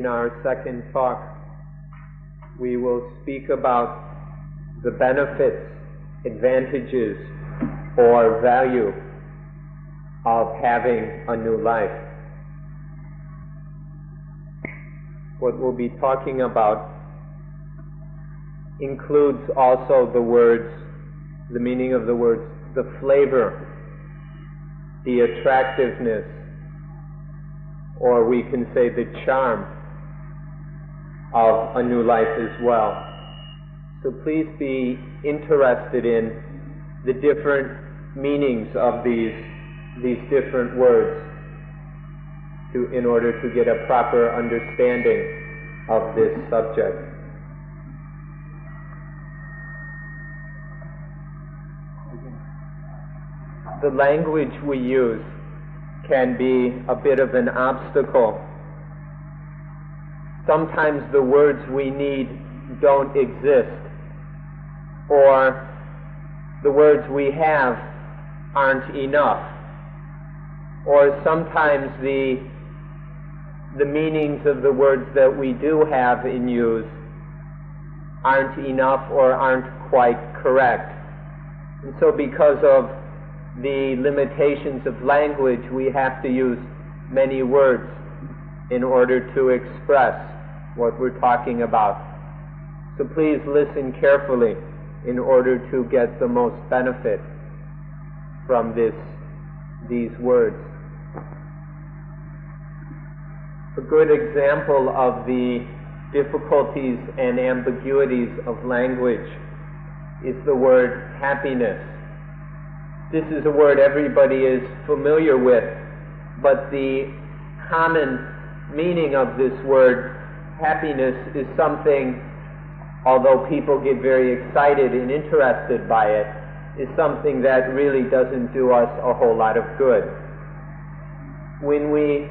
our second talk, we will speak about the benefits, advantages, or value of having a new life. What we'll be talking about includes also the words, the meaning of the words, the flavor, the attractiveness, or we can say the charm of a new life as well. So please be interested in the different meanings of these different words in order to get a proper understanding of this subject. The language we use can be a bit of an obstacle. Sometimes the words we need don't exist, or the words we have aren't enough, or sometimes the meanings of the words that we do have in use aren't enough or aren't quite correct. And so because of the limitations of language, we have to use many words in order to express what we're talking about. So please listen carefully in order to get the most benefit from these words. A good example of the difficulties and ambiguities of language is the word happiness. This is a word everybody is familiar with, but the common meaning of this word, happiness, is something, although people get very excited and interested by it, is something that really doesn't do us a whole lot of good. When we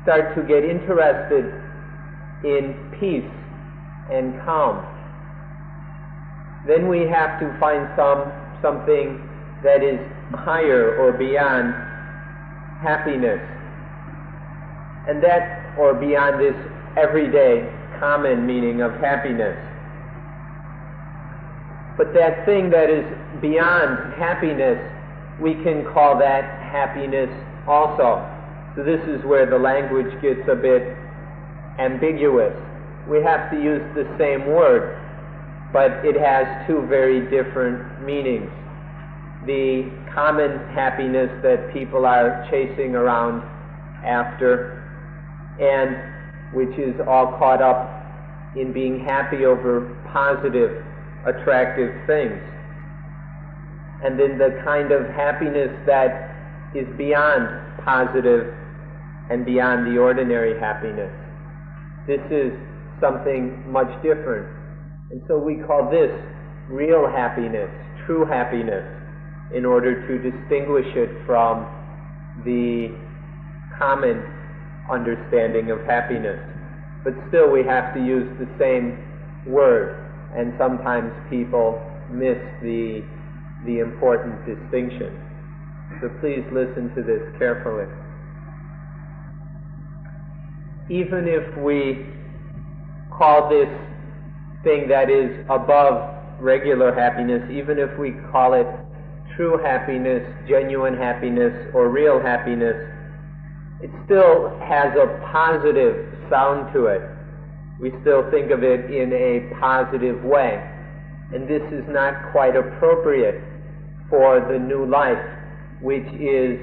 start to get interested in peace and calm, then we have to find something that is higher or beyond happiness, and that, or beyond this everyday common meaning of happiness. But that thing that is beyond happiness, we can call that happiness also. So this is where the language gets a bit ambiguous. We have to use the same word, but it has two very different meanings. The common happiness that people are chasing around after, and which is all caught up in being happy over positive, attractive things. And then the kind of happiness that is beyond positive and beyond the ordinary happiness. This is something much different. And so we call this real happiness, true happiness, in order to distinguish it from the common understanding of happiness. But still we have to use the same word, and sometimes people miss the important distinction. So please listen to this carefully. Even if we call this thing that is above regular happiness, even if we call it true happiness, genuine happiness, or real happiness, it still has a positive sound to it. We still think of it in a positive way. And this is not quite appropriate for the new life, which is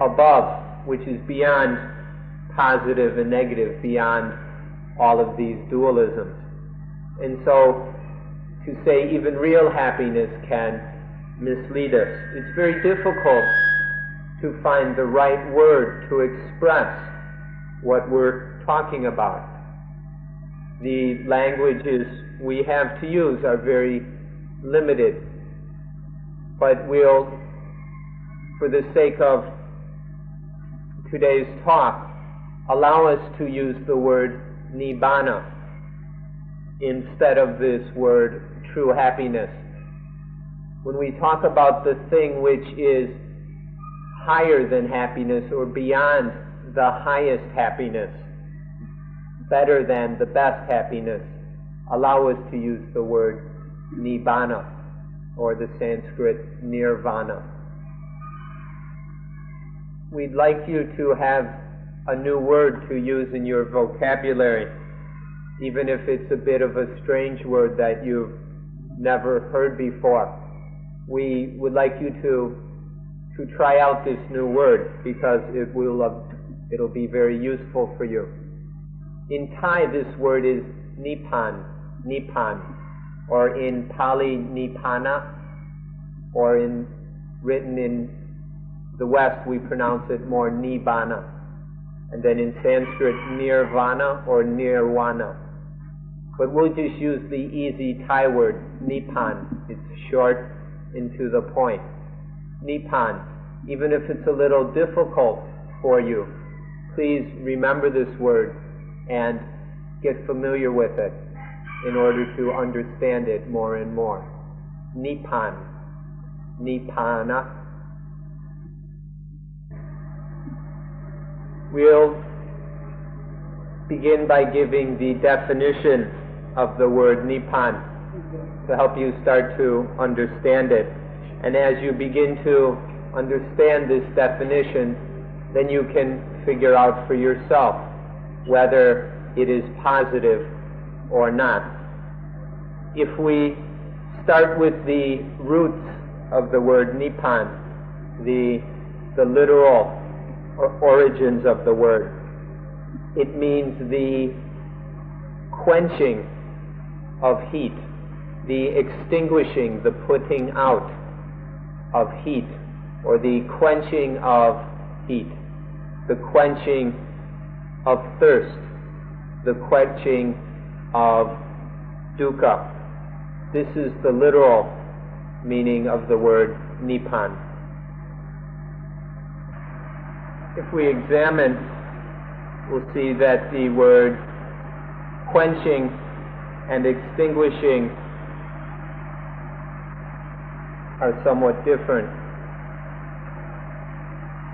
above, which is beyond positive and negative, beyond all of these dualisms. And so to say even real happiness can mislead us. It's very difficult to find the right word to express what we're talking about. The languages we have to use are very limited, but we'll, for the sake of today's talk, allow us to use the word nibbana instead of this word true happiness. When we talk about the thing which is higher than happiness or beyond the highest happiness, better than the best happiness, allow us to use the word nibbana, or the Sanskrit nirvana. We'd like you to have a new word to use in your vocabulary, even if it's a bit of a strange word that you've never heard before. We would like you to try out this new word, because it'll be very useful for you. In Thai, this word is nipan, or in Pali nibbana, or written in the West we pronounce it more nibbana, and then in Sanskrit nirvana or nirvana. But we'll just use the easy Thai word nipan. It's short and to the point. Nipan. Even if it's a little difficult for you, please remember this word and get familiar with it in order to understand it more and more. Nipan, nibbana. We'll begin by giving the definition of the word nipan to help you start to understand it. And as you begin to understand this definition, then you can figure out for yourself whether it is positive or not. If we start with the roots of the word nipan, the literal origins of the word, it means the quenching of heat, the extinguishing, the putting out of heat, or the quenching of heat, the quenching of thirst, the quenching of dukkha. This is the literal meaning of the word nipan. If we examine, we'll see that the word quenching and extinguishing are somewhat different.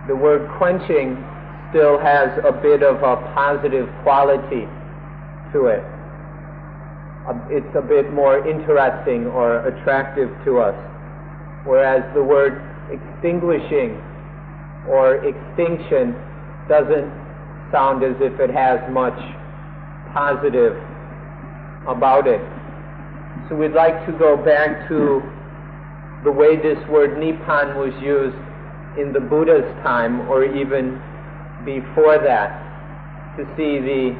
The word quenching still has a bit of a positive quality to it. It's a bit more interesting or attractive to us. Whereas the word extinguishing or extinction doesn't sound as if it has much positive about it. So we'd like to go back to the way this word nipan was used in the Buddha's time, or even before that, to see the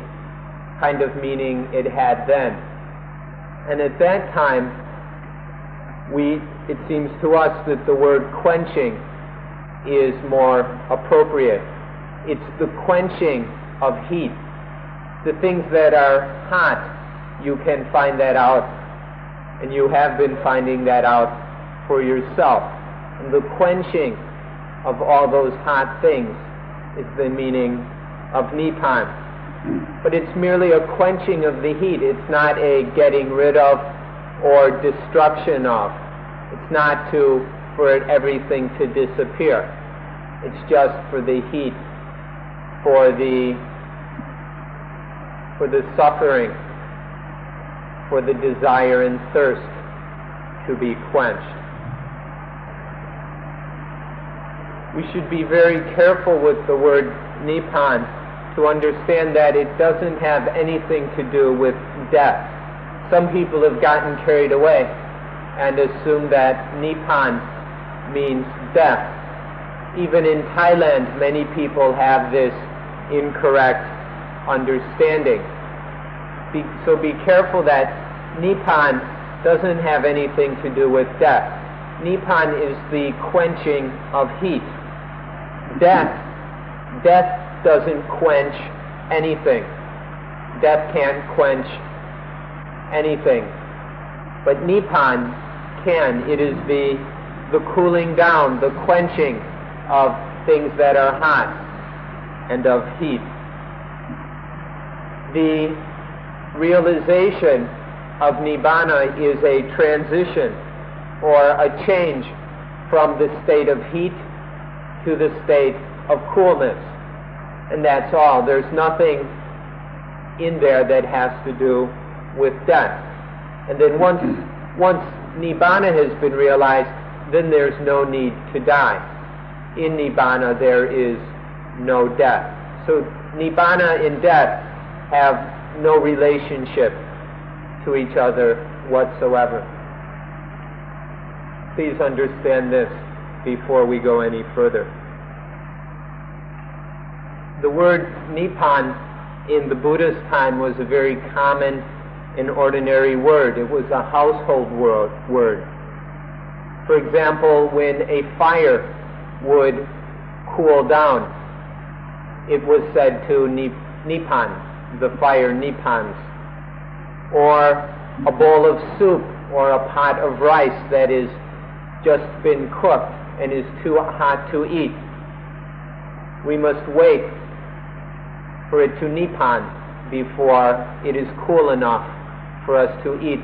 kind of meaning it had then. And at that time, it seems to us that the word quenching is more appropriate. It's the quenching of heat. The things that are hot, you can find that out, and you have been finding that out for yourself. And the quenching of all those hot things is the meaning of nipan. But it's merely a quenching of the heat. It's not a getting rid of or destruction of. It's not for everything to disappear. It's just for the heat, for the suffering, for the desire and thirst to be quenched. We should be very careful with the word nipan to understand that it doesn't have anything to do with death. Some people have gotten carried away and assume that nipan means death. Even in Thailand, many people have this incorrect understanding. So be careful that nipan doesn't have anything to do with death. Nipan is the quenching of heat. Death doesn't quench anything. Death can't quench anything. But nipan can. It is the cooling down, the quenching of things that are hot and of heat. The realization of nibbana is a transition or a change from the state of heat to the state of coolness. And that's all. There's nothing in there that has to do with death. And then once Nibbana has been realized, then there's no need to die. In Nibbana there is no death. So Nibbana and death have no relationship to each other whatsoever. Please understand this before we go any further. The word Nibbana in the Buddha's time was a very common and ordinary word. It was a household word. For example, when a fire would cool down, it was said to Nibbana, the fire nibbans. Or a bowl of soup or a pot of rice that is just been cooked and is too hot to eat. We must wait for it to nibbana before it is cool enough for us to eat.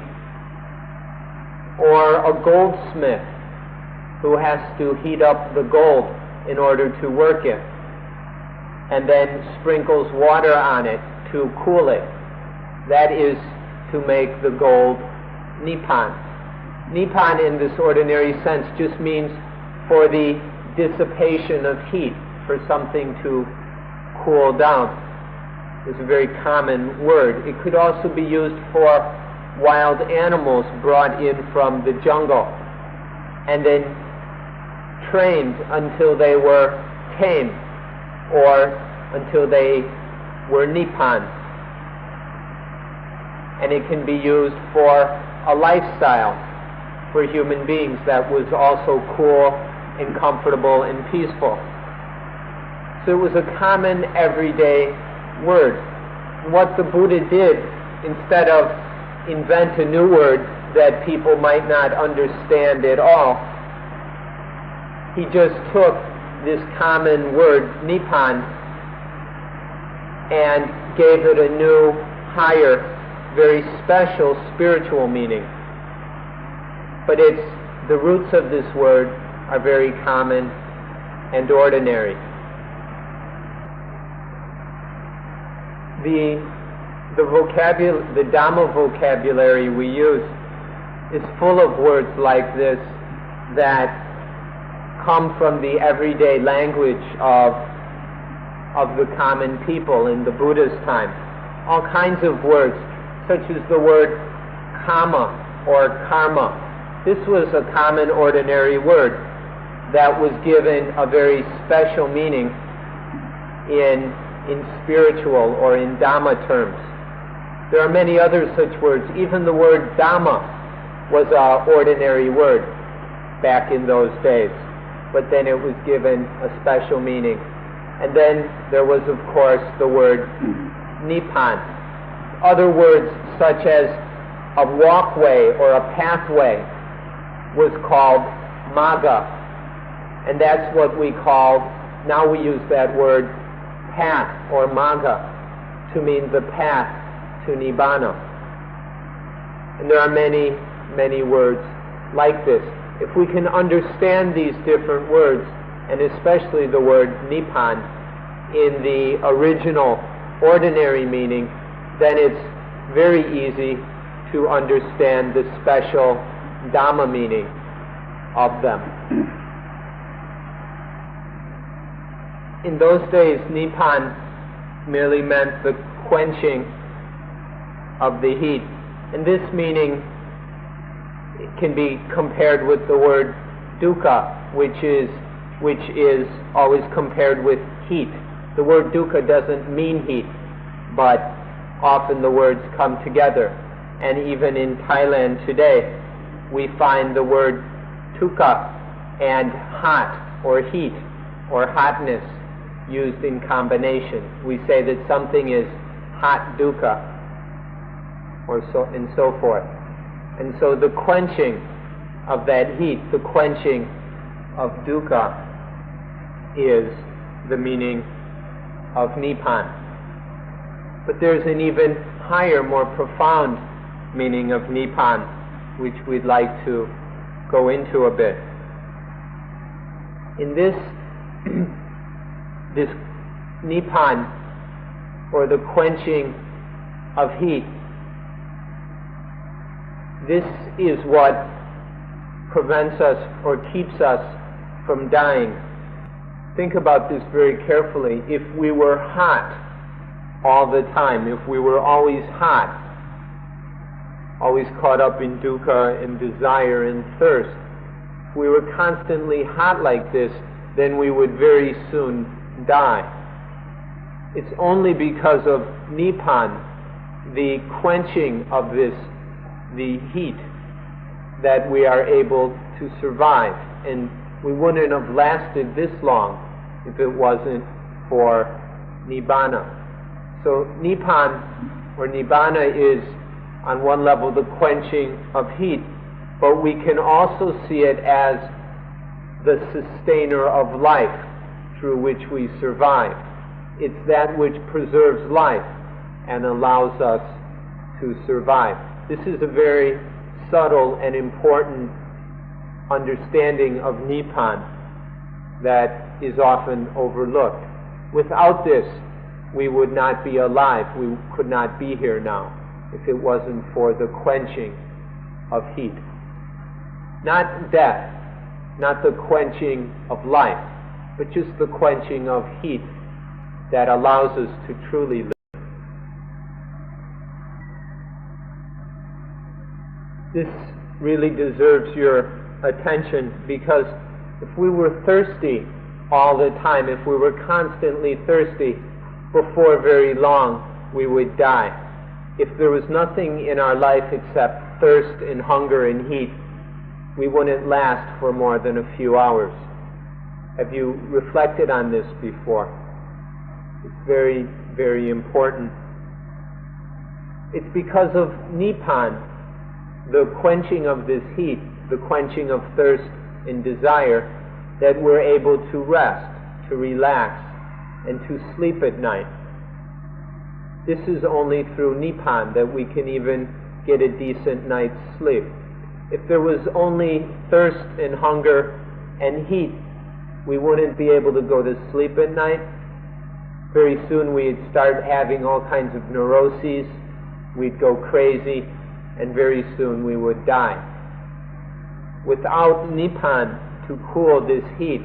Or a goldsmith who has to heat up the gold in order to work it, and then sprinkles water on it to cool it. That is to make the gold nibbana. Nibbana in this ordinary sense just means for the dissipation of heat, for something to cool down. It's a very common word. It could also be used for wild animals brought in from the jungle and then trained until they were tame or until they were nibbana. And it can be used for a lifestyle for human beings that was also cool and comfortable and peaceful. So it was a common everyday word. What the Buddha did, instead of invent a new word that people might not understand at all, he just took this common word, nibbana, and gave it a new, higher, very special spiritual meaning. But the roots of this word are very common and ordinary. The Dhamma vocabulary we use is full of words like this that come from the everyday language of the common people in the Buddha's time. All kinds of words, such as the word kama or karma. This was a common ordinary word that was given a very special meaning in spiritual or in Dhamma terms. There are many other such words. Even the word Dhamma was an ordinary word back in those days, but then it was given a special meaning. And then there was, of course, the word Nibbana. Other words such as a walkway or a pathway was called Magga, and that's what we call, now we use that word path or Magga to mean the path to Nibbana. And there are many, many words like this. If we can understand these different words, and especially the word Nibbana in the original ordinary meaning, then it's very easy to understand the special Dhamma meaning of them. In those days, Nibbana merely meant the quenching of the heat. And this meaning can be compared with the word dukkha, which is always compared with heat. The word dukkha doesn't mean heat, but often the words come together. And even in Thailand today, we find the word tukka and hot or heat or hotness used in combination. We say that something is hot dukkha, or so and so forth. And so the quenching of that heat, the quenching of dukkha, is the meaning of Nibbana. But there's an even higher, more profound meaning of Nibbana, which we'd like to go into a bit. In this Nibbana, or the quenching of heat. This is what prevents us or keeps us from dying. Think about this very carefully. If we were hot all the time, if we were always hot, always caught up in dukkha and desire and thirst, if we were constantly hot like this, then we would very soon die. It's only because of Nibbana, the quenching of the heat, that we are able to survive. And we wouldn't have lasted this long if it wasn't for Nibbana. So Nibbana, or Nibbana, is on one level the quenching of heat, but we can also see it as the sustainer of life through which we survive. It's that which preserves life and allows us to survive. This is a very subtle and important understanding of Nibbana that is often overlooked. Without this, we would not be alive. We could not be here now if it wasn't for the quenching of heat. Not death, not the quenching of life, but just the quenching of heat that allows us to truly live. This really deserves your attention, because if we were thirsty all the time, if we were constantly thirsty, before very long we would die. If there was nothing in our life except thirst and hunger and heat, we wouldn't last for more than a few hours. Have you reflected on this before? It's very, very important. It's because of Nibbana, the quenching of this heat, the quenching of thirst and desire, that we're able to rest, to relax, and to sleep at night. This is only through Nibbana that we can even get a decent night's sleep. If there was only thirst and hunger and heat, we wouldn't be able to go to sleep at night. Very soon we'd start having all kinds of neuroses, we'd go crazy, and very soon we would die. Without Nibbana to cool this heat,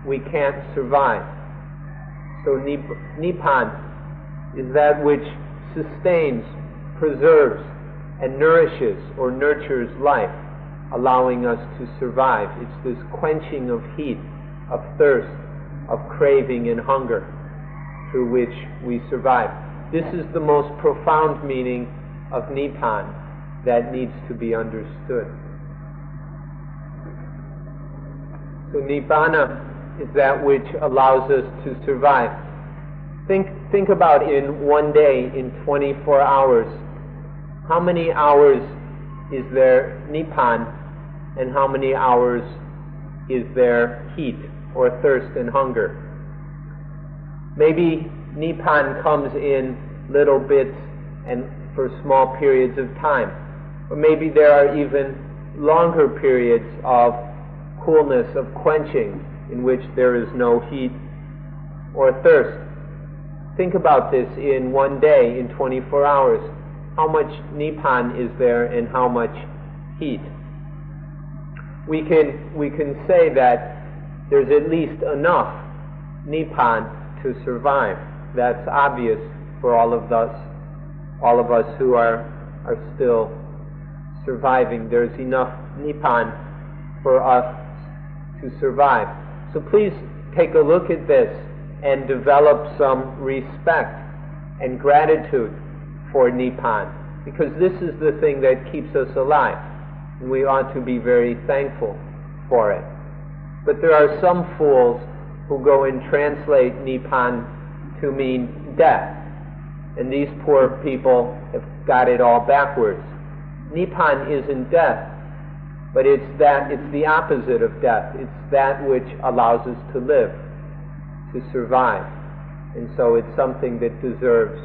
we can't survive. So Nibbana is that which sustains, preserves, and nourishes or nurtures life, allowing us to survive. It's this quenching of heat, of thirst, of craving and hunger, through which we survive. This is the most profound meaning of Nibbana that needs to be understood. So Nibbana is that which allows us to survive. Think about in one day, in 24 hours, how many hours is there Nibbana and how many hours is there heat or thirst and hunger? Maybe Nibbana comes in little bits and for small periods of time. Or maybe there are even longer periods of coolness, of quenching, in which there is no heat or thirst. Think about this in one day, in 24 hours. How much Nibbana is there and how much heat? We can say that there's at least enough Nibbana to survive. That's obvious for all of us who are still surviving. There's enough Nibbana for us to survive. So please take a look at this and develop some respect and gratitude for Nibbana, because this is the thing that keeps us alive, and we ought to be very thankful for it. But there are some fools who go and translate Nibbana to mean death, and these poor people have got it all backwards. Nibbana isn't death, but it's the opposite of death. It's that which allows us to live, to survive. And so it's something that deserves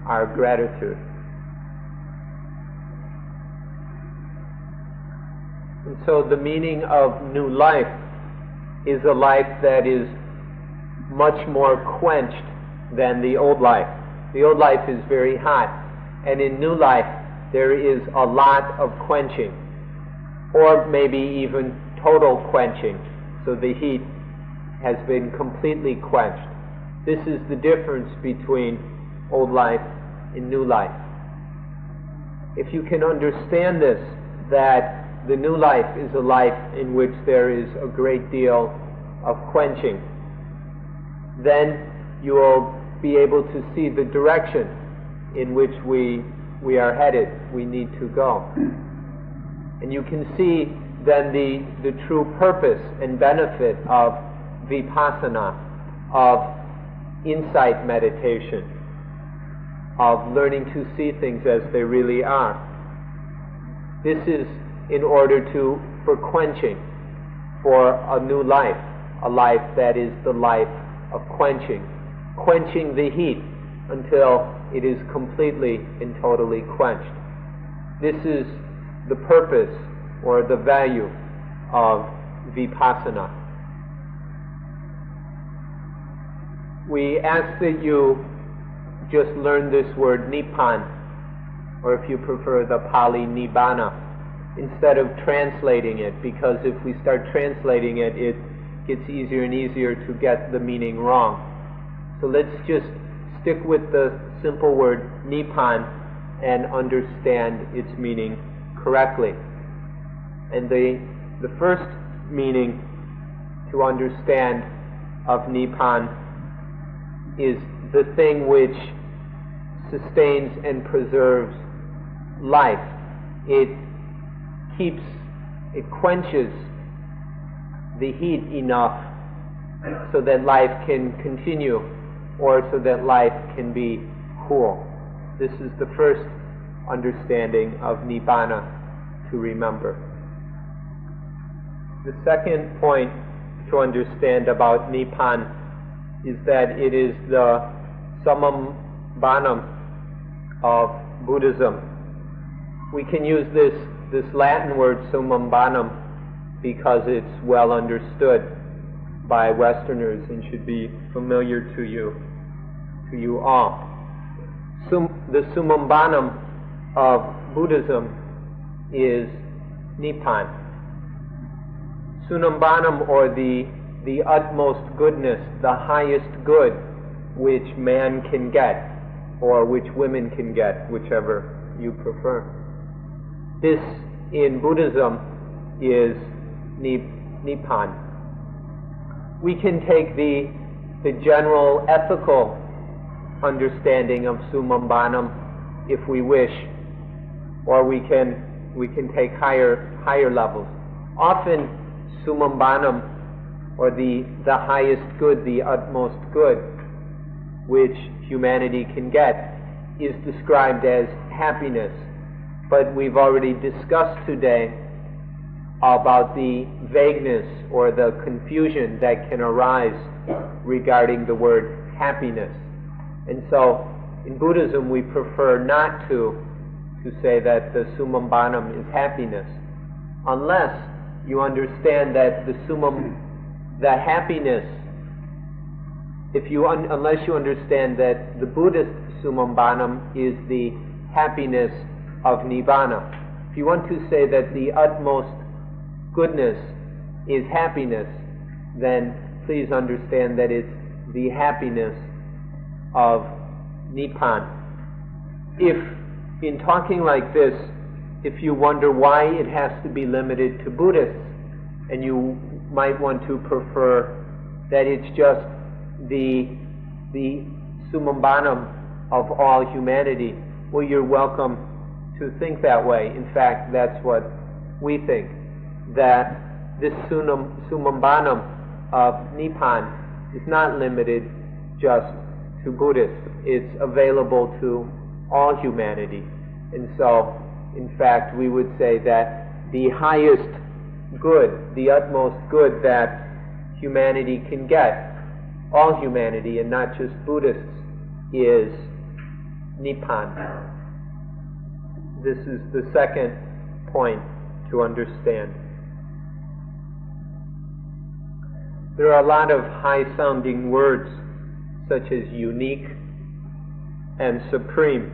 our gratitude. And so the meaning of new life is a life that is much more quenched than the old life. The old life is very hot, And in new life, there is a lot of quenching, or maybe even total quenching, so the heat has been completely quenched. This is the difference between old life and new life. If you can understand this, that the new life is a life in which there is a great deal of quenching, then you will be able to see the direction in which we are headed, we need to go. And you can see then the true purpose and benefit of vipassana, of insight meditation, of learning to see things as they really are. This is in order for quenching, for a new life, a life that is the life of quenching the heat until it is completely and totally quenched. This is the purpose or the value of vipassana. We ask that you just learn this word Nibbana, or if you prefer the Pali Nibbana, instead of translating it, because if we start translating it, it gets easier and easier to get the meaning wrong. So let's just stick with the simple word Nibbana and understand its meaning correctly. And the first meaning to understand of Nibbana is the thing which sustains and preserves life. It quenches the heat enough so that life can continue, or so that life can be cool. This is the first understanding of Nibbana to remember. The second point to understand about Nibbana is that it is the summum bonum of Buddhism. We can use this Latin word summum bonum because it's well understood by Westerners and should be familiar to you all. The summum bonum of Buddhism is Nibbana. Summum bonum, or the utmost goodness, the highest good which man can get, or which women can get, whichever you prefer. This in Buddhism is Nibbana. We can take the general ethical understanding of summum bonum if we wish, or we can take higher levels. Often summum bonum, or the highest good, the utmost good which humanity can get, is described as happiness. But we've already discussed today about the vagueness or the confusion that can arise regarding the word happiness. And so in Buddhism we prefer not to say that the summum bonum is happiness, unless you understand that the happiness, unless you understand that the Buddhist summum bonum is the happiness of Nibbana. If you want to say that the utmost goodness is happiness, then please understand that it's the happiness of Nibbana. If, in talking like this, if you wonder why it has to be limited to Buddhists, and you might want to prefer that it's just the summum bonum of all humanity, well, you're welcome to think that way. In fact, that's what we think, that this summum bonum of Nibbana is not limited just to Buddhists. It's available to all humanity. And so, in fact, we would say that the highest good, the utmost good that humanity can get, all humanity and not just Buddhists, is Nibbana. This is the second point to understand. There are a lot of high-sounding words, such as unique and supreme.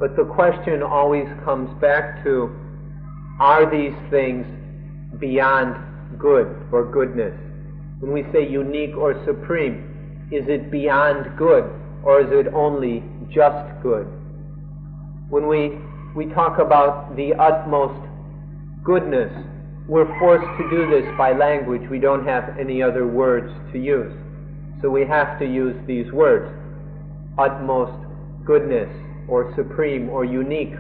But the question always comes back to, are these things beyond good or goodness? When we say unique or supreme, is it beyond good or is it only just good? When we talk about the utmost goodness, we're forced to do this by language. We don't have any other words to use. So we have to use these words, utmost goodness, or supreme, or unique,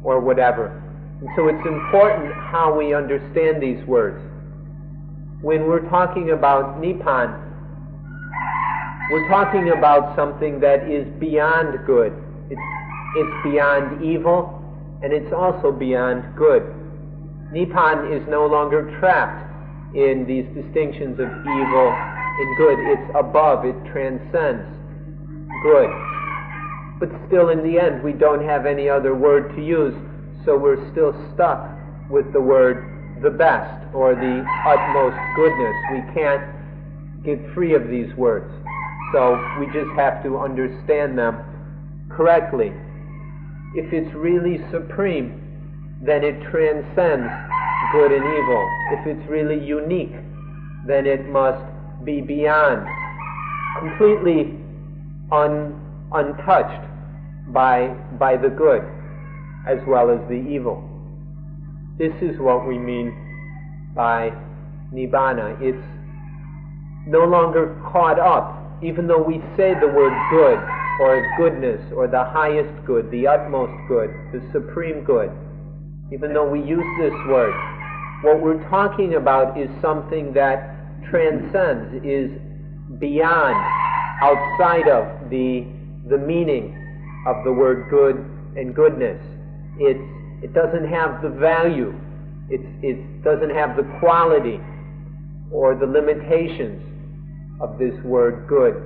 or whatever. And so it's important how we understand these words. When we're talking about Nibbana, we're talking about something that is beyond good. It's beyond evil, and it's also beyond good. Nibbana is no longer trapped in these distinctions of evil and good. It's above, it transcends good. But still, in the end, we don't have any other word to use, so we're still stuck with the word the best or the utmost goodness. We can't get free of these words. So we just have to understand them correctly. If it's really supreme, then it transcends good and evil. If it's really unique, then it must be beyond, completely untouched by the good as well as the evil. This is what we mean by Nibbana. It's no longer caught up, even though we say the word good or goodness or the highest good, the utmost good, the supreme good. Even though we use this word, what we're talking about is something that transcends, is beyond, outside of the meaning of the word good and goodness. It doesn't have the value, it doesn't have the quality or the limitations of this word good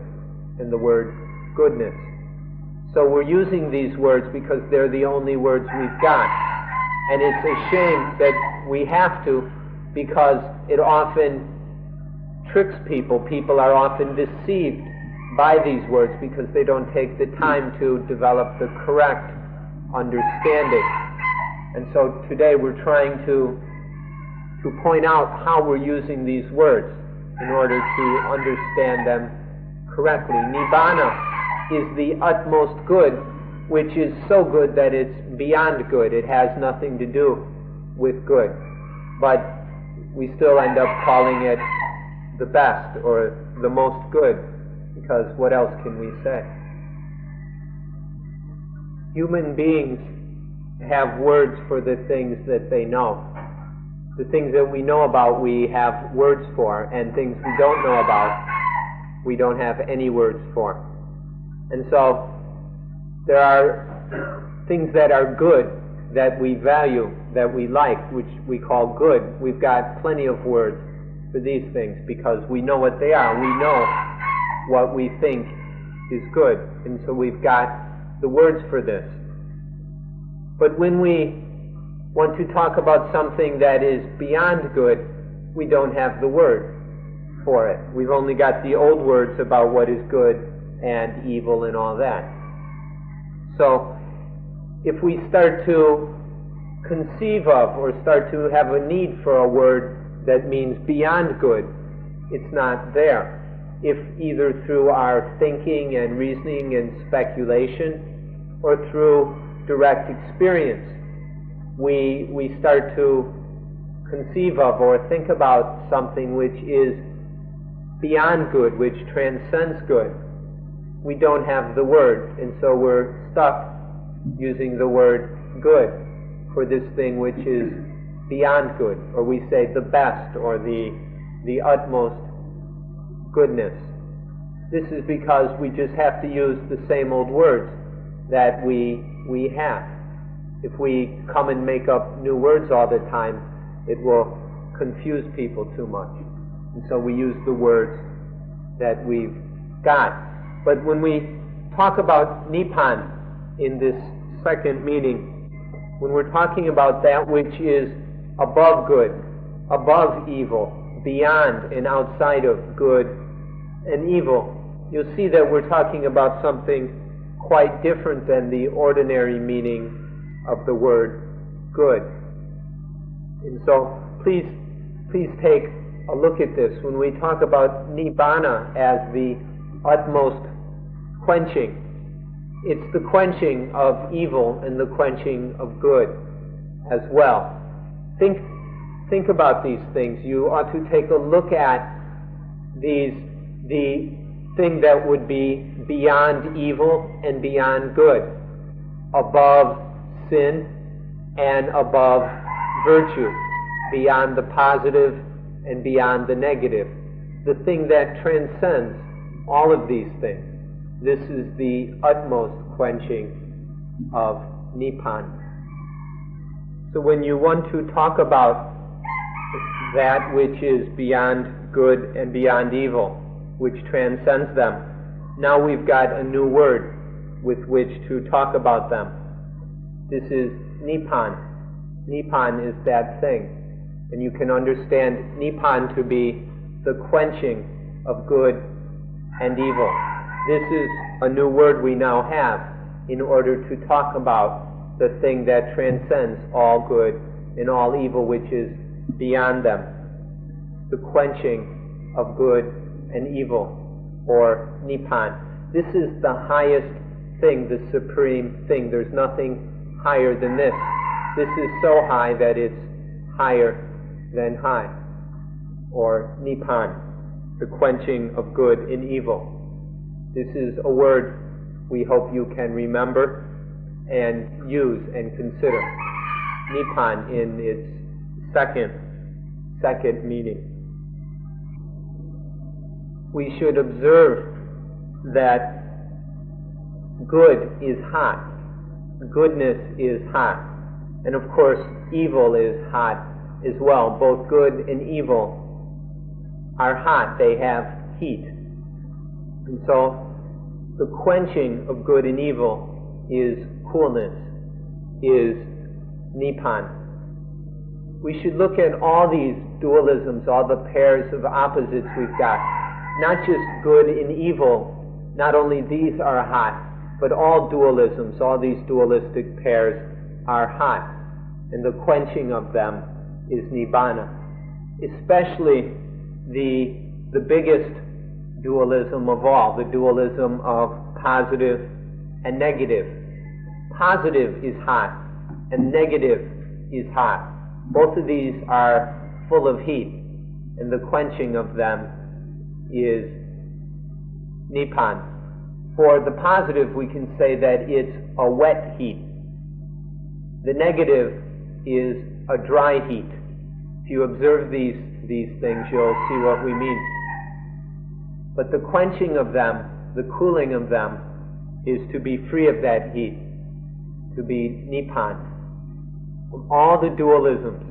and the word goodness. So we're using these words because they're the only words we've got. And it's a shame that we have to, because it often tricks people. People are often deceived by these words because they don't take the time to develop the correct understanding. And so today we're trying to point out how we're using these words in order to understand them correctly. Nibbana is the utmost good, which is so good that it's beyond good. It has nothing to do with good. But we still end up calling it the best or the most good, because what else can we say? Human beings have words for the things that they know. The things that we know about, we have words for, and things we don't know about, we don't have any words for. And so there are things that are good, that we value, that we like, which we call good. We've got plenty of words for these things because we know what they are. We know what we think is good, and so we've got the words for this. But when we want to talk about something that is beyond good, we don't have the word for it. We've only got the old words about what is good and evil and all that. So if we start to conceive of or start to have a need for a word that means beyond good, it's not there. If either through our thinking and reasoning and speculation or through direct experience, we start to conceive of or think about something which is beyond good, which transcends good, we don't have the word, and so we're stuck using the word good for this thing which is beyond good, or we say the best or the utmost goodness. This is because we just have to use the same old words that we have. If we come and make up new words all the time, it will confuse people too much. And so we use the words that we've got. But when we talk about Nibbana in this second meaning, when we're talking about that which is above good, above evil, beyond and outside of good and evil, you'll see that we're talking about something quite different than the ordinary meaning of the word good. And so please take a look at this. When we talk about nibbana as the utmost quenching, it's the quenching of evil and the quenching of good as well. Think about these things. You ought to take a look at the thing that would be beyond evil and beyond good, above sin and above virtue, beyond the positive and beyond the negative, the thing that transcends all of these things. This is the utmost quenching of Nibbana. So when you want to talk about that which is beyond good and beyond evil, which transcends them, now we've got a new word with which to talk about them. This is Nibbana. Nibbana is that thing. And you can understand Nibbana to be the quenching of good and evil. This is a new word we now have in order to talk about the thing that transcends all good and all evil which is beyond them. The quenching of good and evil, or Nibbana. This is the highest thing, the supreme thing. There's nothing higher than this. This is so high that it's higher than high, or Nibbana, the quenching of good and evil. This is a word we hope you can remember and use and consider. Nibbana in its second meaning. We should observe that good is hot. Goodness is hot. And of course, evil is hot as well. Both good and evil are hot. They have heat. And so, the quenching of good and evil is coolness, is Nibbana. We should look at all these dualisms, all the pairs of opposites we've got. Not just good and evil, not only these are hot, but all dualisms, all these dualistic pairs are hot. And the quenching of them is Nibbana. Especially the biggest dualism of all, the dualism of positive and negative. Positive is hot, and negative is hot. Both of these are full of heat, and the quenching of them is Nibbana. For the positive, we can say that it's a wet heat. The negative is a dry heat. If you observe these things, you'll see what we mean. But the quenching of them, the cooling of them, is to be free of that heat, to be Nibbana. All the dualisms,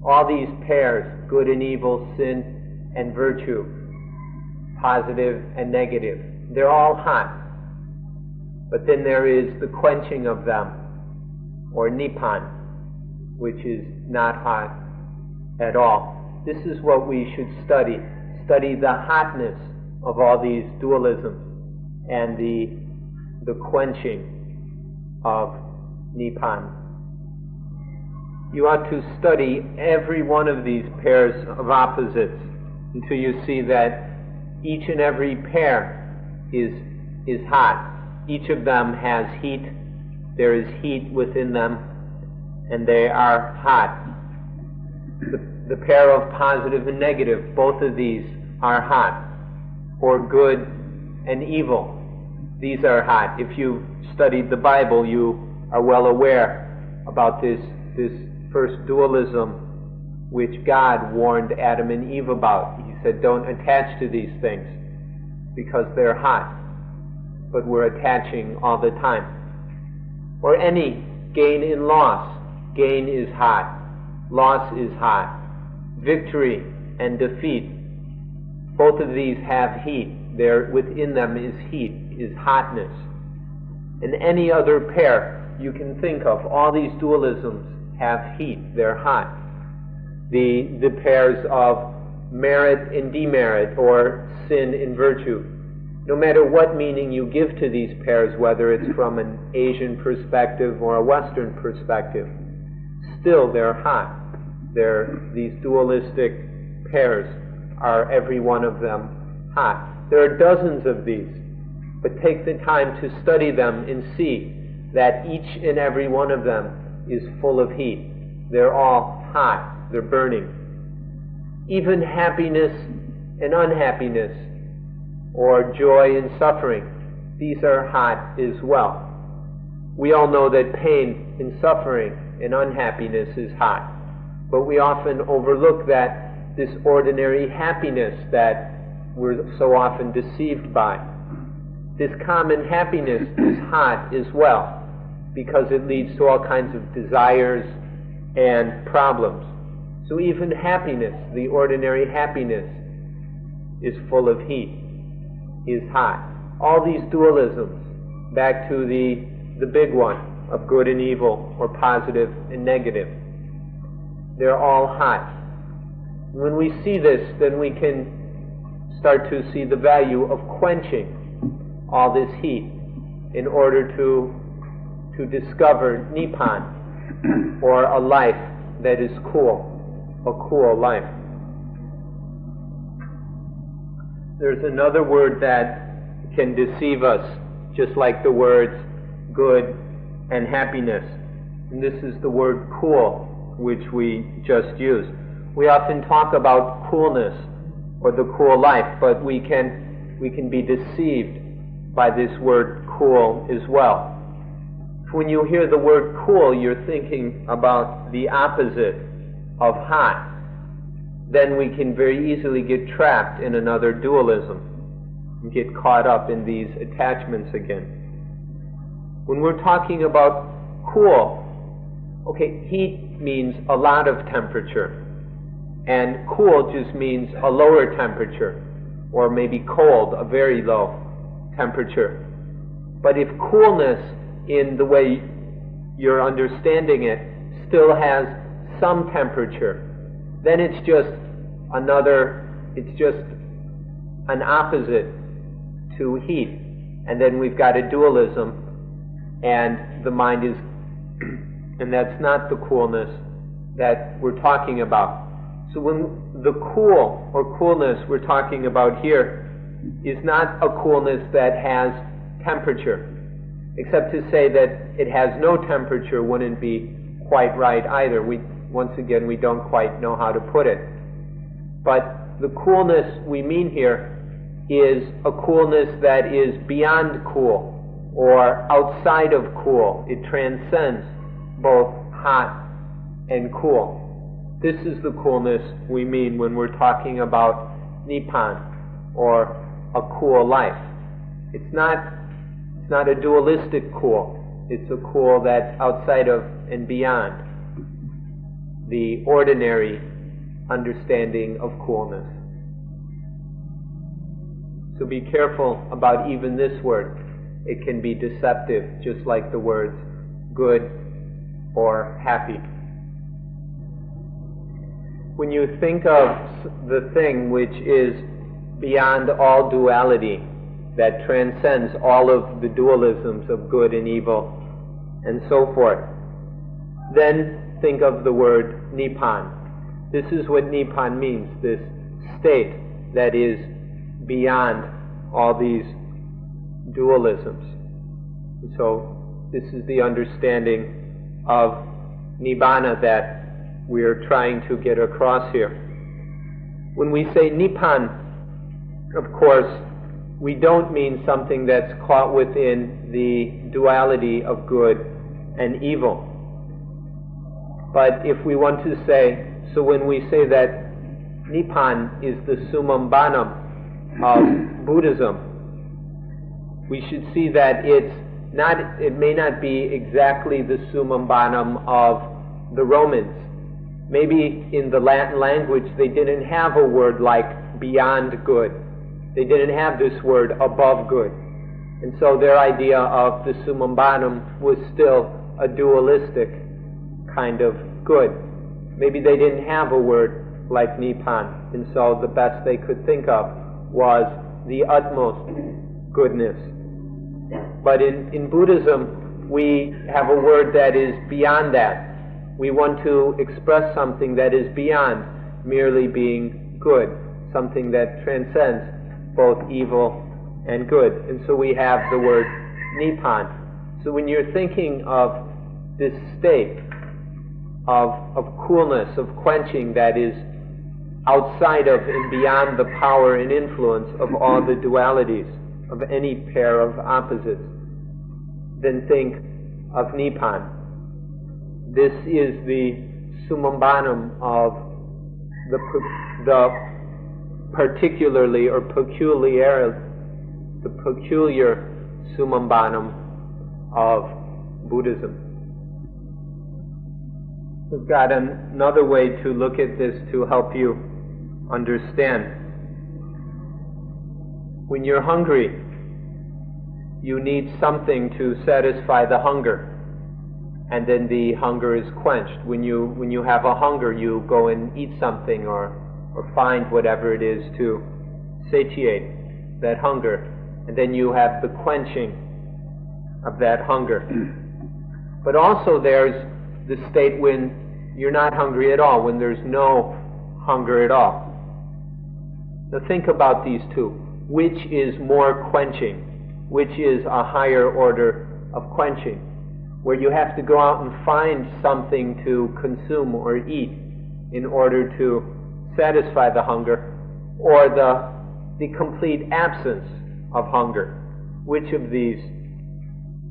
all these pairs, good and evil, sin and virtue, positive and negative, they're all hot. But then there is the quenching of them, or Nibbana, which is not hot at all. This is what we should study. Study the hotness of all these dualisms and the quenching of Nibbana. You ought to study every one of these pairs of opposites until you see that each and every pair is hot. Each of them has heat. There is heat within them, and they are hot. The pair of positive and negative, both of these are hot. Or good and evil, these are hot. If you studied the Bible, you are well aware about this first dualism which God warned Adam and Eve about. He said, don't attach to these things because they're hot. But we're attaching all the time. Or any gain and loss. Gain is hot. Loss is hot. Victory and defeat. Both of these have heat. Within them is heat, is hotness. And any other pair you can think of, all these dualisms have heat. They're hot. The pairs of merit and demerit, or sin and virtue, no matter what meaning you give to these pairs, whether it's from an Asian perspective or a Western perspective, still they're hot. These dualistic pairs are, every one of them, hot. There are dozens of these, but take the time to study them and see that each and every one of them is full of heat. They're all hot. They're burning. Even happiness and unhappiness, or joy and suffering, these are hot as well. We all know that pain and suffering and unhappiness is hot, but we often overlook that this ordinary happiness that we're so often deceived by. This common happiness is hot as well, because it leads to all kinds of desires and problems. So even happiness, the ordinary happiness, is full of heat, is hot. All these dualisms, back to the big one of good and evil, or positive and negative, they're all hot. When we see this, then we can start to see the value of quenching all this heat in order to discover Nibbana, or a life that is cool, a cool life. There's another word that can deceive us, just like the words good and happiness. And this is the word cool, which we just used. We often talk about coolness or the cool life, but we can be deceived by this word cool as well. When you hear the word cool, you're thinking about the opposite of hot. Then we can very easily get trapped in another dualism and get caught up in these attachments again. When we're talking about cool, okay, heat means a lot of temperature, and cool just means a lower temperature, or maybe cold, a very low temperature. But if coolness, in the way you're understanding it, still has some temperature, then it's just an opposite to heat. And then we've got a dualism, and the mind is, and that's not the coolness that we're talking about. So when the cool or coolness we're talking about here is not a coolness that has temperature, except to say that it has no temperature wouldn't be quite right either. Once again, we don't quite know how to put it. But the coolness we mean here is a coolness that is beyond cool, or outside of cool. It transcends both hot and cool. This is the coolness we mean when we're talking about Nibbana, or a cool life. It's not a dualistic cool. It's a cool that's outside of and beyond the ordinary understanding of coolness. So be careful about even this word. It can be deceptive, just like the words good or happy. When you think of the thing which is beyond all duality, that transcends all of the dualisms of good and evil and so forth, then think of the word Nibbana. This is what Nibbana means, this state that is beyond all these dualisms. And so this is the understanding of Nibbana that we're trying to get across here. When we say Nibbana, of course, we don't mean something that's caught within the duality of good and evil. But if we want to say, so when we say that Nibbana is the summum bonum of Buddhism, we should see that it may not be exactly the summum bonum of the Romans. Maybe in the Latin language they didn't have a word like beyond good. They didn't have this word above good. And so their idea of the summum bonum was still a dualistic kind of good. Maybe they didn't have a word like Nibbana, and so the best they could think of was the utmost goodness. But in Buddhism, we have a word that is beyond that. We want to express something that is beyond merely being good, something that transcends both evil and good. And so we have the word Nibbana. So when you're thinking of this state of coolness, of quenching that is outside of and beyond the power and influence of all the dualities of any pair of opposites, then think of Nibbana. This is the summum bonum of the particularly or peculiar summum bonum of Buddhism. We've got another way to look at this to help you understand. When you're hungry, you need something to satisfy the hunger, and then the hunger is quenched. When you have a hunger, you go and eat something or find whatever it is to satiate that hunger, and then you have the quenching of that hunger. But also there's the state when you're not hungry at all, when there's no hunger at all. Now think about these two. Which is more quenching? Which is a higher order of quenching? Where you have to go out and find something to consume or eat in order to satisfy the hunger, or the complete absence of hunger. Which of these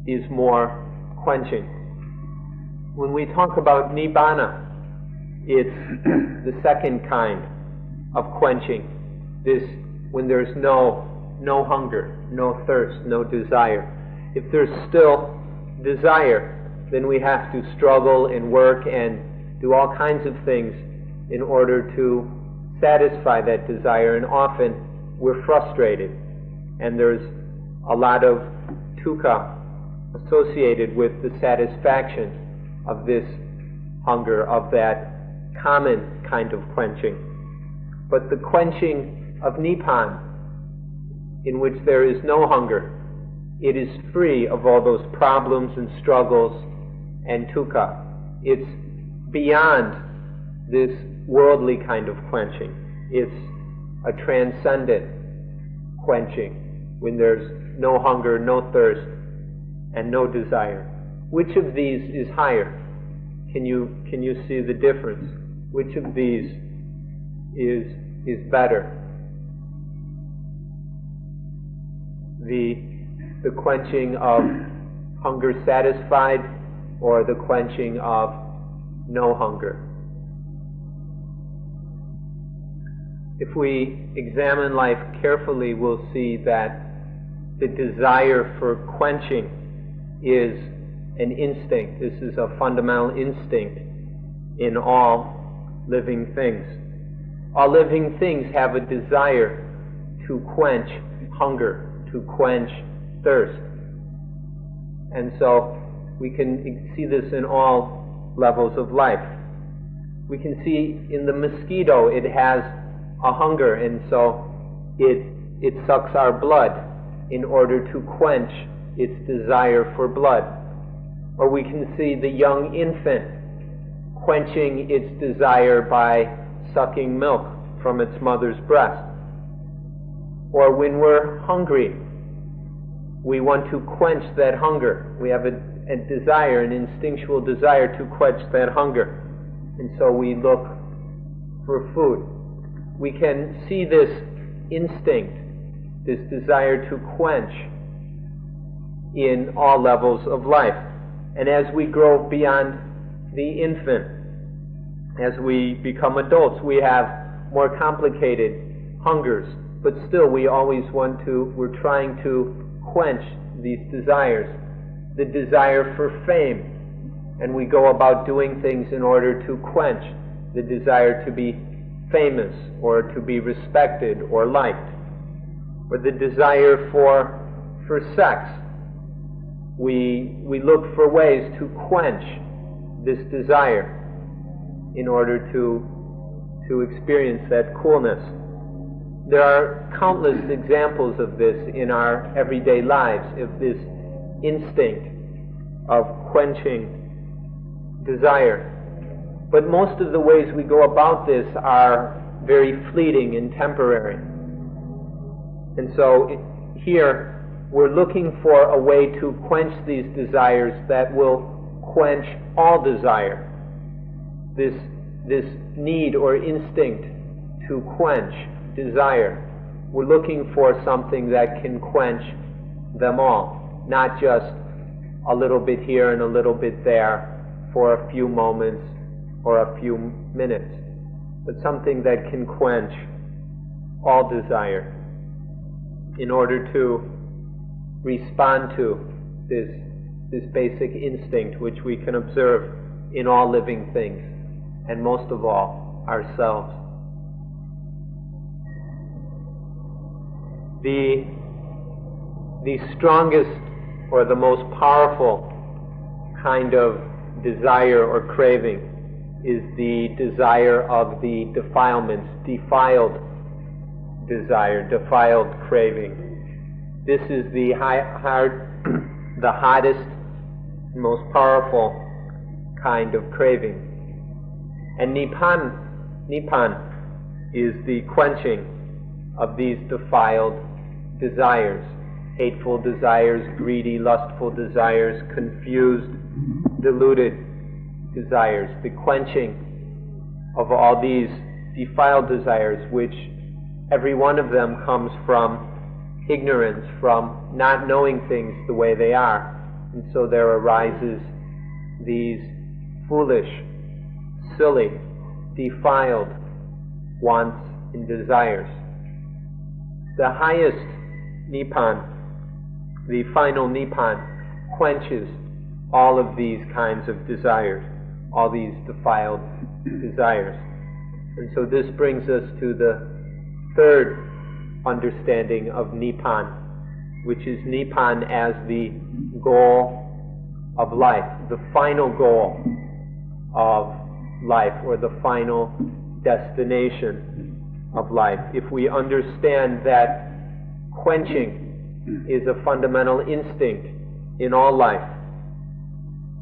is more quenching? When we talk about Nibbana, it's the second kind of quenching. This, when there's no hunger, no thirst, no desire. If there's still desire, then we have to struggle and work and do all kinds of things in order to satisfy that desire, and often we're frustrated, and there's a lot of dukkha associated with the satisfaction of this hunger, of that common kind of quenching. But the quenching of Nibbana, in which there is no hunger, it is free of all those problems and struggles and dukkha. It's beyond this worldly kind of quenching. It's a transcendent quenching, when there's no hunger, no thirst, and no desire. Which of these is higher? Can you see the difference? Which of these is better? The quenching of hunger satisfied, or the quenching of no hunger? If we examine life carefully, we'll see that the desire for quenching is an instinct. This is a fundamental instinct in all living things. All living things have a desire to quench hunger, to quench thirst. And so we can see this in all levels of life. We can see in the mosquito, it has a hunger, and so it sucks our blood in order to quench its desire for blood. Or we can see the young infant quenching its desire by sucking milk from its mother's breast. Or when we're hungry, we want to quench that hunger. We have a desire, an instinctual desire to quench that hunger. And so we look for food. We can see this instinct, this desire to quench, in all levels of life. And as we grow beyond the infant, as we become adults, we have more complicated hungers. But still, we're trying to quench these desires. The desire for fame, and we go about doing things in order to quench the desire to be famous, or to be respected or liked. Or the desire for sex. We look for ways to quench this desire in order to experience that coolness. There are countless examples of this in our everyday lives, of this instinct of quenching desire. But most of the ways we go about this are very fleeting and temporary. And so here we're looking for a way to quench these desires that will quench all desire. This need or instinct to quench desire. We're looking for something that can quench them all, not just a little bit here and a little bit there for a few moments or a few minutes, but something that can quench all desire in order to respond to this basic instinct which we can observe in all living things, and most of all, ourselves. The strongest or the most powerful kind of desire or craving is the desire of the defilements, defiled desire, defiled craving. This is the the hottest, most powerful kind of craving. And Nibbana is the quenching of these defiled desires, hateful desires, greedy, lustful desires, confused, deluded desires, the quenching of all these defiled desires, which every one of them comes from ignorance, from not knowing things the way they are. And so there arises these foolish, silly, defiled wants and desires. The highest Nibbana, the final Nibbana, quenches all of these kinds of desires, all these defiled desires. And so this brings us to the third understanding of Nibbana, which is Nibbana as the goal of life, the final goal of life, or the final destination of life. If we understand that quenching is a fundamental instinct in all life,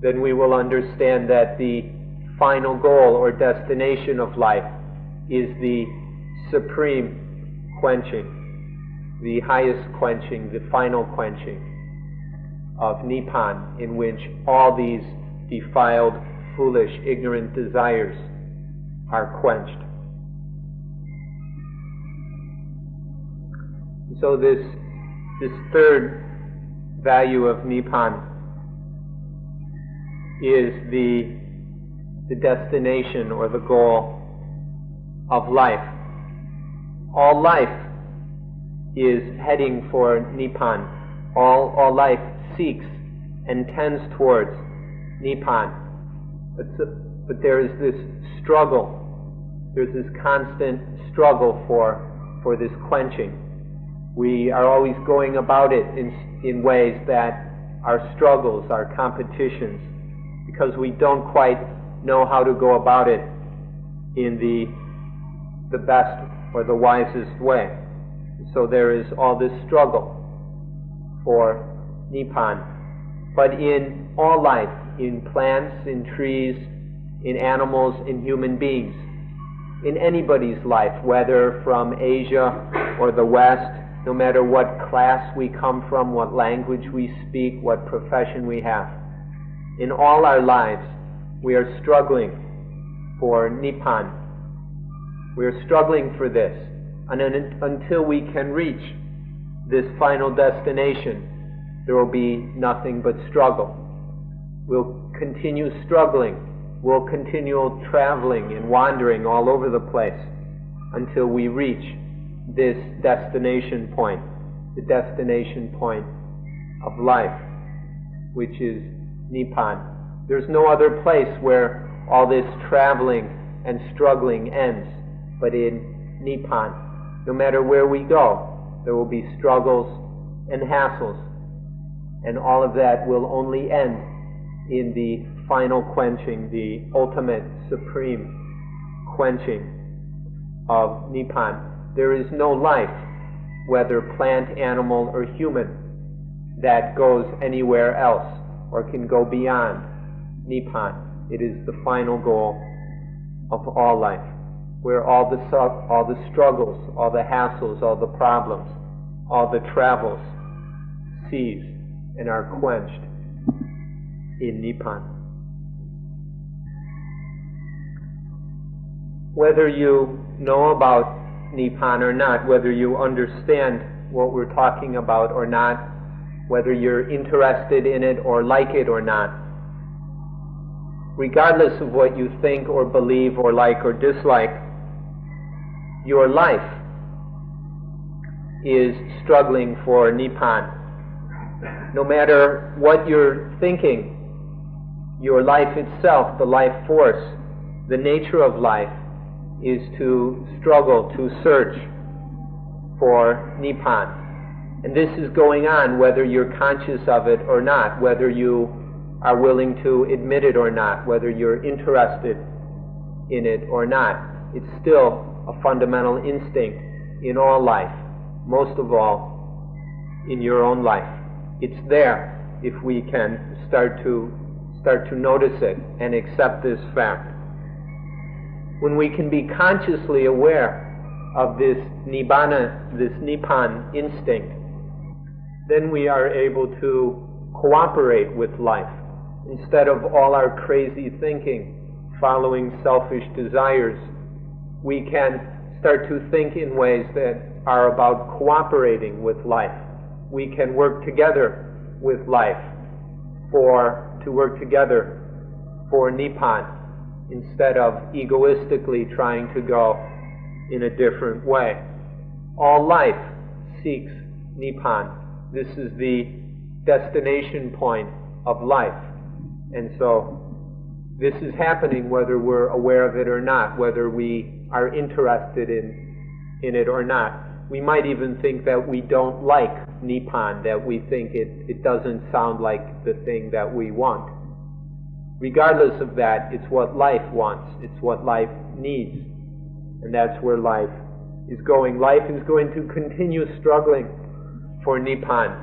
then we will understand that the final goal or destination of life is the supreme quenching, the highest quenching, the final quenching of Nibbana, in which all these defiled, foolish, ignorant desires are quenched. So this third value of Nibbana is the destination or the goal of life. All life is heading for Nibbana. All life seeks and tends towards Nibbana. But there is this struggle. There's this constant struggle for this quenching. We are always going about it in ways that are struggles, are competitions, because we don't quite know how to go about it in the best or the wisest way. So there is all this struggle for Nibbana. But in all life, in plants, in trees, in animals, in human beings, in anybody's life, whether from Asia or the West, no matter what class we come from, what language we speak, what profession we have, in all our lives, we are struggling for Nibbana. We are struggling for this. And until we can reach this final destination, there will be nothing but struggle. We'll continue struggling. We'll continue traveling and wandering all over the place until we reach this destination point, the destination point of life, which is Nibbana. There's no other place where all this traveling and struggling ends but in Nibbana. No matter where we go, there will be struggles and hassles, and all of that will only end in the final quenching, the ultimate, supreme quenching of Nibbana, There is no life, whether plant, animal, or human, that goes anywhere else or can go beyond Nibbana. It is the final goal of all life, where all the struggles, all the hassles, all the problems, all the travels cease and are quenched in Nibbana. Whether you know about Nibbana or not, whether you understand what we're talking about or not, whether you're interested in it or like it or not, regardless of what you think or believe or like or dislike, your life is struggling for Nibbana. No matter what you're thinking, your life itself, the life force, the nature of life, is to struggle, to search for Nibbana. And this is going on whether you're conscious of it or not, whether you are willing to admit it or not, whether you're interested in it or not. It's still a fundamental instinct in all life, most of all in your own life. It's there if we can start to notice it and accept this fact. When we can be consciously aware of this Nibbana, this Nibbana instinct, then we are able to cooperate with life. Instead of all our crazy thinking, following selfish desires, we can start to think in ways that are about cooperating with life. We can work together with life to work together for Nibbana, instead of egoistically trying to go in a different way. All life seeks Nibbana. This is the destination point of life. And so this is happening whether we're aware of it or not, whether we are interested in it or not. We might even think that we don't like Nibbana, that we think it doesn't sound like the thing that we want. Regardless of that, it's what life wants, it's what life needs, and that's where life is going. Life is going to continue struggling for Nibbana.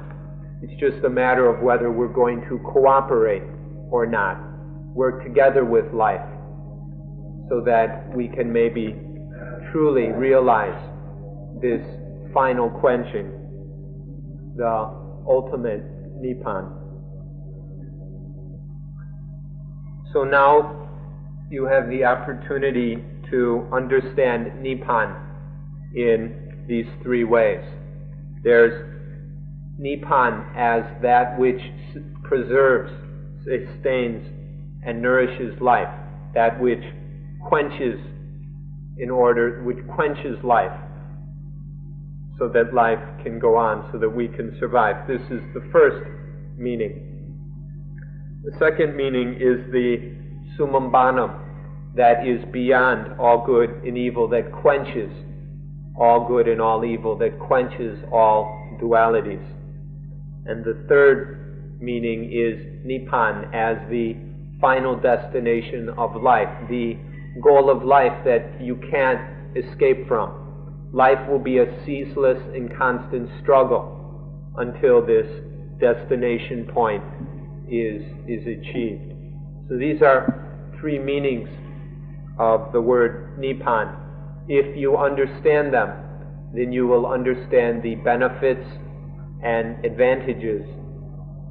It's just a matter of whether we're going to cooperate or not, work together with life, so that we can maybe truly realize this final quenching, the ultimate Nibbana. So now you have the opportunity to understand Nibbana in these three ways. There's Nibbana as that which preserves, sustains, and nourishes life, that which quenches life, so that life can go on, so that we can survive. This is the first meaning. The second meaning is the Sumambanam, that is beyond all good and evil, that quenches all good and all evil, that quenches all dualities. And the third meaning is Nibbana as the final destination of life, the goal of life that you can't escape from. Life will be a ceaseless and constant struggle until this destination point is achieved. So these are three meanings of the word Nibbana. If you understand them, then you will understand the benefits and advantages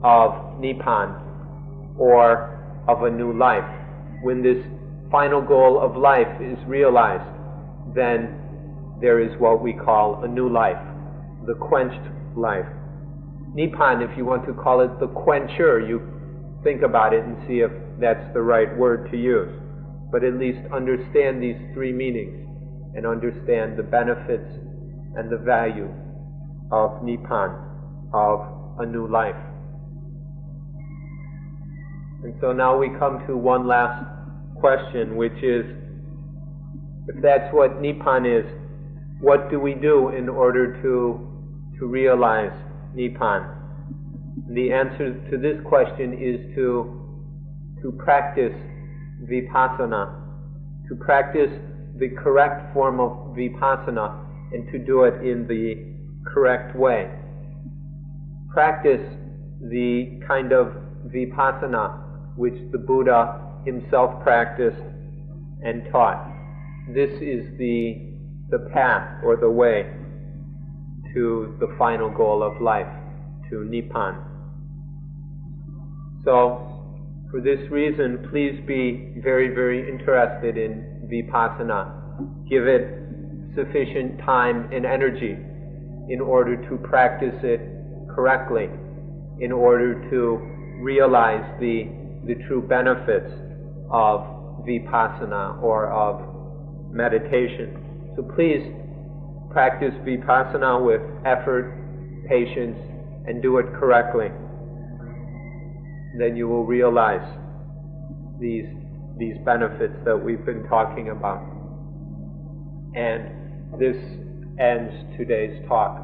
of Nibbana, or of a new life. When this final goal of life is realized, then there is what we call a new life, the quenched life. Nibbana, if you want to call it the quencher, you think about it and see if that's the right word to use. But at least understand these three meanings and understand the benefits and the value of Nibbana, of a new life. And so now we come to one last question, which is, if that's what Nibbana is, what do we do in order to realize Nibbana? And the answer to this question is to practice vipassana, to practice the correct form of vipassana and to do it in the correct way. Practice the kind of vipassana which the Buddha himself practiced and taught. This is the path or the way to the final goal of life, to Nibbana. So, for this reason, please be very, very interested in vipassana. Give it sufficient time and energy in order to practice it correctly, in order to realize the true benefits of vipassana or of meditation. So please practice vipassana with effort, patience, and do it correctly. Then you will realize these benefits that we've been talking about. And this ends today's talk.